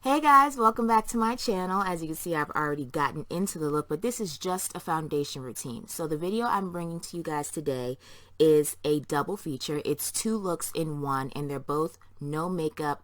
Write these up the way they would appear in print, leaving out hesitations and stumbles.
Hey guys, welcome back to my channel. As you can see, I've already gotten into the look, but this is just a foundation routine. So the video I'm bringing to you guys today is a double feature. It's two looks in one, and they're both no makeup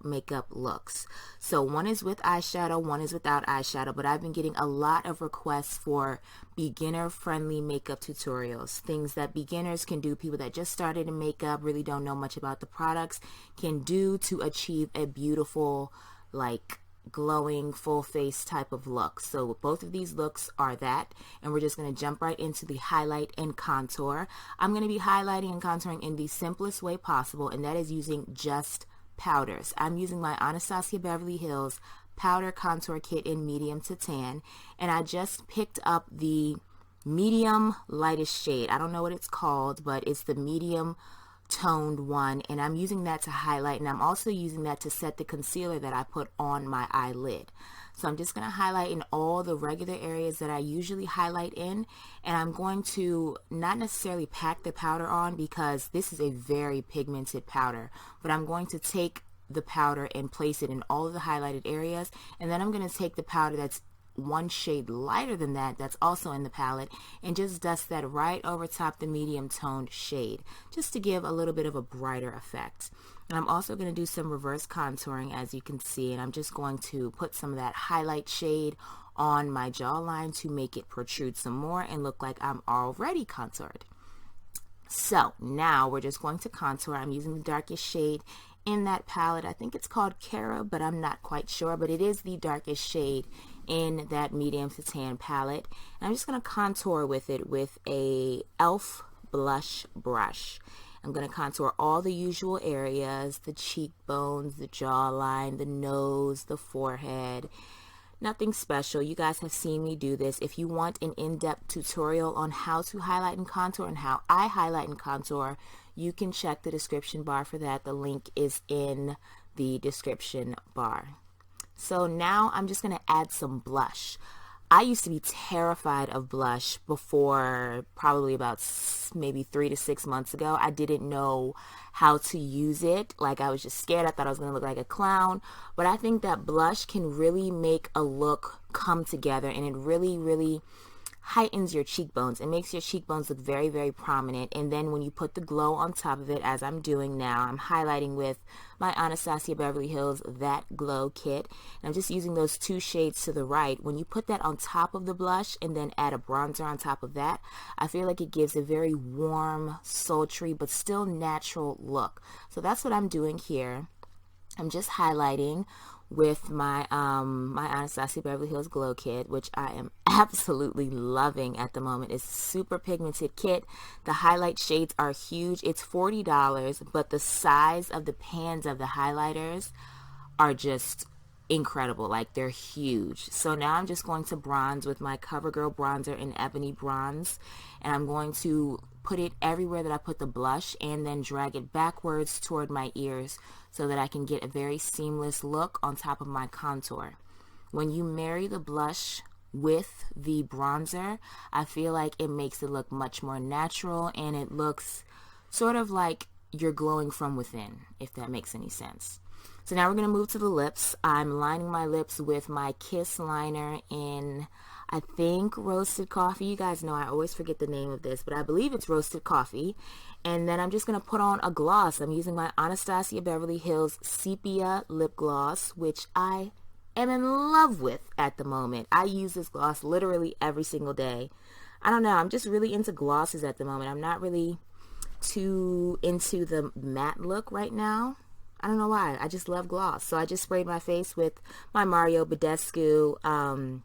looks. So one is with eyeshadow, one is without eyeshadow, but I've been getting a lot of requests for beginner friendly makeup tutorials, things that beginners can do, people that just started in makeup, really don't know much about the products, can do to achieve a beautiful, like, glowing full face type of look. So both of these looks are that, and we're just going to jump right into the highlight and contour. I'm going to be highlighting and contouring in the simplest way possible, and that is using just powders. I'm using my Anastasia Beverly Hills powder contour kit in medium to tan, and I just picked up the medium lightest shade. I don't know what it's called, but it's the medium toned one, and I'm using that to highlight, and I'm also using that to set the concealer that I put on my eyelid. So I'm just going to highlight in all the regular areas that I usually highlight in, and I'm going to not necessarily pack the powder on because this is a very pigmented powder, but I'm going to take the powder and place it in all of the highlighted areas, and then I'm going to take the powder that's one shade lighter than that, that's also in the palette, and just dust that right over top the medium toned shade, just to give a little bit of a brighter effect. And I'm also going to do some reverse contouring, as you can see, and I'm just going to put some of that highlight shade on my jawline to make it protrude some more and look like I'm already contoured. So now we're just going to contour. I'm using the darkest shade in that palette. I think it's called Cara, but I'm not quite sure, but it is the darkest shade in that medium to tan palette. And I'm just going to contour with it with a e.l.f. blush brush. I'm going to contour all the usual areas, the cheekbones, the jawline, the nose, the forehead. Nothing special. You guys have seen me do this. If you want an in-depth tutorial on how to highlight and contour and how I highlight and contour, you can check the description bar for that. The link is in the description bar. So now I'm just going to add some blush. I used to be terrified of blush before, probably about maybe 3 to 6 months ago. I didn't know how to use it. Like, I was just scared. I thought I was going to look like a clown. But I think that blush can really make a look come together, and it really heightens your cheekbones. It makes your cheekbones look very, very prominent. And then when you put the glow on top of it, as I'm doing now, I'm highlighting with my Anastasia Beverly Hills That Glow kit. And I'm just using those two shades to the right. When you put that on top of the blush and then add a bronzer on top of that, I feel like it gives a very warm, sultry, but still natural look. So that's what I'm doing here. I'm just highlighting with my my Anastasia Beverly Hills Glow Kit, which I am absolutely loving at the moment. It's a super pigmented kit. The highlight shades are huge. It's $40, but the size of the pans of the highlighters are just incredible. Like, they're huge. So now I'm just going to bronze with my CoverGirl bronzer in Ebony Bronze, and I'm going to put it everywhere that I put the blush and then drag it backwards toward my ears so that I can get a very seamless look on top of my contour. When you marry the blush with the bronzer, I feel like it makes it look much more natural, and it looks sort of like you're glowing from within, if that makes any sense. So now we're going to move to the lips. I'm lining my lips with my Kiss liner in, I think, Roasted Coffee. You guys know I always forget the name of this, but I believe it's Roasted Coffee. And then I'm just going to put on a gloss. I'm using my Anastasia Beverly Hills Sepia Lip Gloss, which I am in love with at the moment. I use this gloss literally every single day. I don't know. I'm just really into glosses at the moment. I'm not really too into the matte look right now. I don't know why. I just love gloss. So I just sprayed my face with my Mario Badescu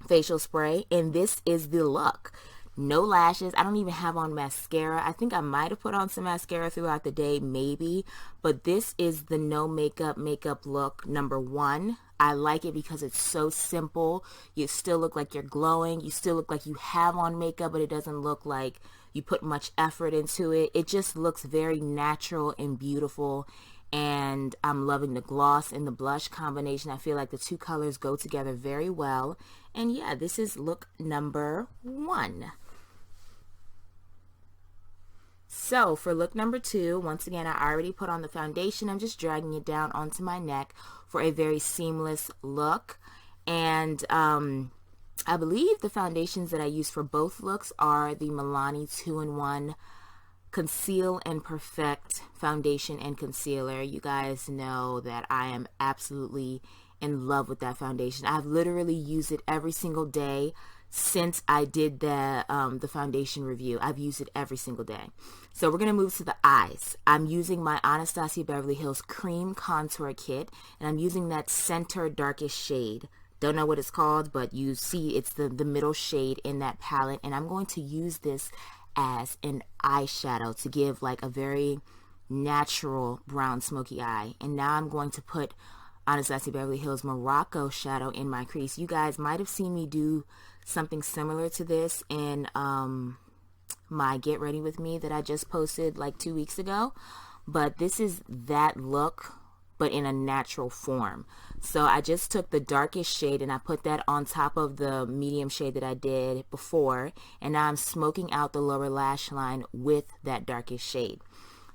facial spray, and this is the look. No lashes. I don't even have on mascara. I think I might have put on some mascara throughout the day, maybe, but this is the no makeup look number one. I like it because it's so simple. You still look like you're glowing. You still look like you have on makeup, but it doesn't look like you put much effort into it. It just looks very natural and beautiful, and I'm loving the gloss and the blush combination. I feel like the two colors go together very well. And yeah, this is look number one. So for look number 2, once again, I already put on the foundation. I'm just dragging it down onto my neck for a very seamless look. And I believe the foundations that I use for both looks are the Milani 2-in-1 Conceal and Perfect foundation and concealer. You guys know that I am absolutely in love with that foundation. I've literally used it every single day since I did the foundation review. I've used it every single day. So we're going to move to the eyes. I'm using my Anastasia Beverly Hills Cream Contour Kit, and I'm using that center darkest shade. Don't know what it's called, but you see it's the middle shade in that palette, and I'm going to use this as an eyeshadow to give like a very natural brown smoky eye. And now I'm going to put Anastasia Beverly Hills Morocco shadow in my crease. You guys might have seen me do something similar to this in my Get Ready With Me that I just posted like 2 weeks ago, but this is that look but in a natural form. So I just took the darkest shade and I put that on top of the medium shade that I did before, and now I'm smoking out the lower lash line with that darkest shade.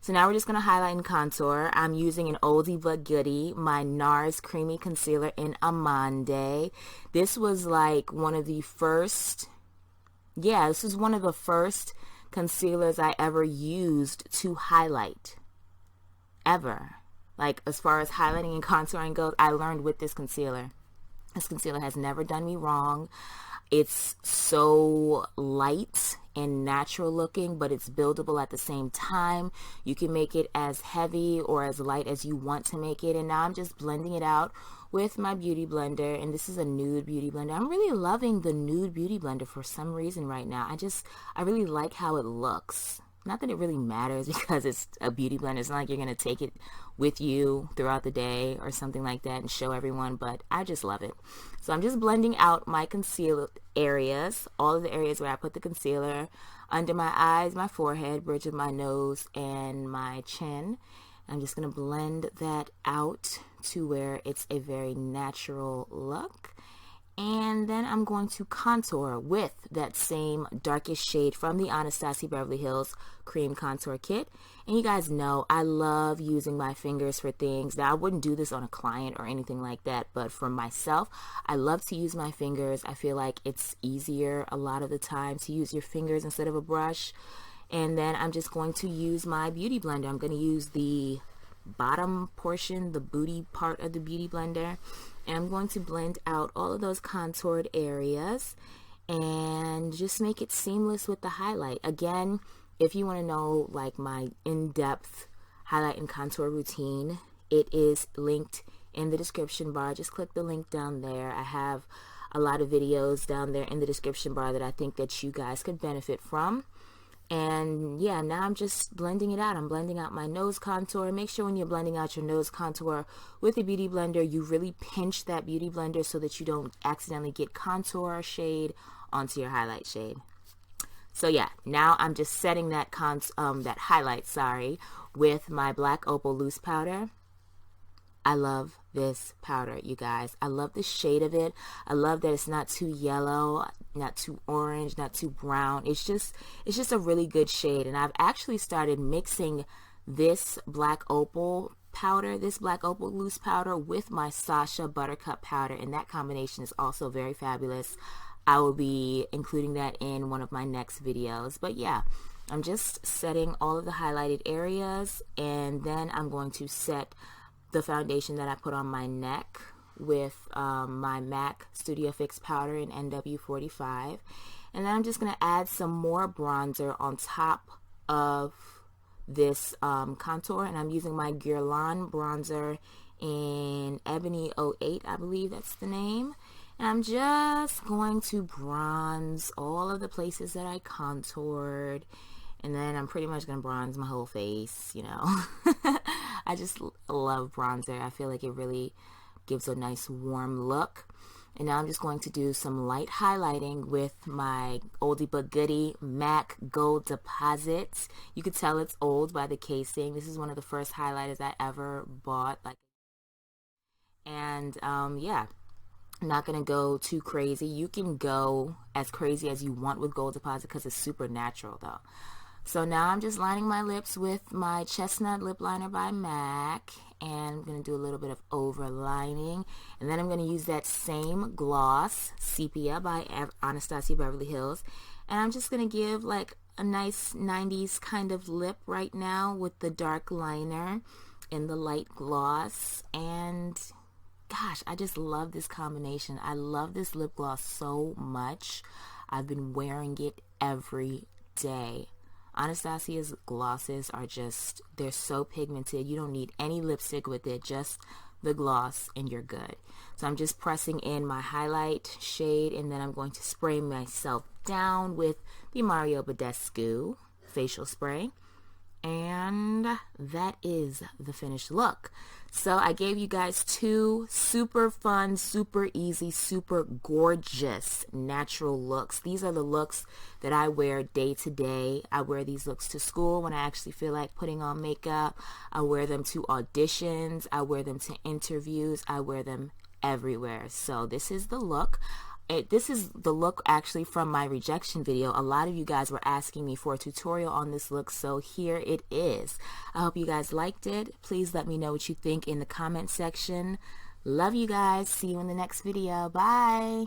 So now we're just going to highlight and contour. I'm using an oldie but goodie, my NARS Creamy Concealer in Amande. This was like one of the first, this was one of the first concealers I ever used to highlight, ever. Like as far as highlighting and contouring goes, I learned with this concealer. This concealer has never done me wrong. It's so light and natural looking, but it's buildable at the same time. You can make it as heavy or as light as you want to make it. And now I'm just blending it out with my beauty blender, and this is a nude beauty blender. I'm really loving the nude beauty blender for some reason right now. I really like how it looks. Not that it really matters because it's a beauty blender. It's not like you're going to take it with you throughout the day or something like that and show everyone, but I just love it. So I'm just blending out my conceal areas, all of the areas where I put the concealer, under my eyes, my forehead, bridge of my nose, and my chin. I'm just going to blend that out to where it's a very natural look. And then I'm going to contour with that same darkest shade from the Anastasia Beverly Hills Cream Contour Kit. And you guys know I love using my fingers for things. Now, I wouldn't do this on a client or anything like that, but for myself, I love to use my fingers. I feel like it's easier a lot of the time to use your fingers instead of a brush. And then I'm just going to use my beauty blender. I'm going to use the bottom portion, the booty part of the beauty blender, and I'm going to blend out all of those contoured areas and just make it seamless with the highlight. Again, if you want to know like my in-depth highlight and contour routine, it is linked in the description bar. Just click the link down there. I have a lot of videos down there in the description bar that I think that you guys could benefit from. And yeah, now I'm just blending it out. I'm blending out my nose contour. Make sure when you're blending out your nose contour with a beauty blender, you really pinch that beauty blender so that you don't accidentally get contour shade onto your highlight shade. So yeah, now I'm just setting that that highlight, with my Black Opal loose powder. I love this powder, you guys. I love the shade of it. I love that it's not too yellow, not too orange, not too brown. It's just a really good shade. And I've actually started mixing this Black Opal powder, this Black Opal loose powder, with my Sasha Buttercup powder, and that combination is also very fabulous. I will be including that in one of my next videos. But yeah, I'm just setting all of the highlighted areas, and then I'm going to set the foundation that I put on my neck with my MAC Studio Fix powder in NW45. And then I'm just going to add some more bronzer on top of this contour, and I'm using my Guerlain bronzer in Ebony 08, I believe that's the name. And I'm just going to bronze all of the places that I contoured. And then I'm pretty much going to bronze my whole face, you know. I just love bronzer. I feel like it really gives a nice warm look. And now I'm just going to do some light highlighting with my oldie but goodie MAC Gold Deposit. You could tell it's old by the casing. This is one of the first highlighters I ever bought. And yeah, I'm not going to go too crazy. You can go as crazy as you want with Gold Deposit because it's super natural though. So now I'm just lining my lips with my Chestnut Lip Liner by MAC, and I'm going to do a little bit of overlining, and then I'm going to use that same gloss, Sepia by Anastasia Beverly Hills, and I'm just going to give like a nice 90s kind of lip right now with the dark liner and the light gloss. And gosh, I just love this combination. I love this lip gloss so much. I've been wearing it every day. Anastasia's glosses are just, they're so pigmented. You don't need any lipstick with it, just the gloss and you're good. So I'm just pressing in my highlight shade, and then I'm going to spray myself down with the Mario Badescu facial spray. And that is the finished look. So I gave you guys two super fun, super easy, super gorgeous natural looks. These are the looks that I wear day to day. I wear these looks to school when I actually feel like putting on makeup. I wear them to auditions. I wear them to interviews. I wear them everywhere. So this is the look. This is the look actually from my rejection video. A lot of you guys were asking me for a tutorial on this look, so here it is. I hope you guys liked it. Please let me know what you think in the comment section. Love you guys. See you in the next video. Bye.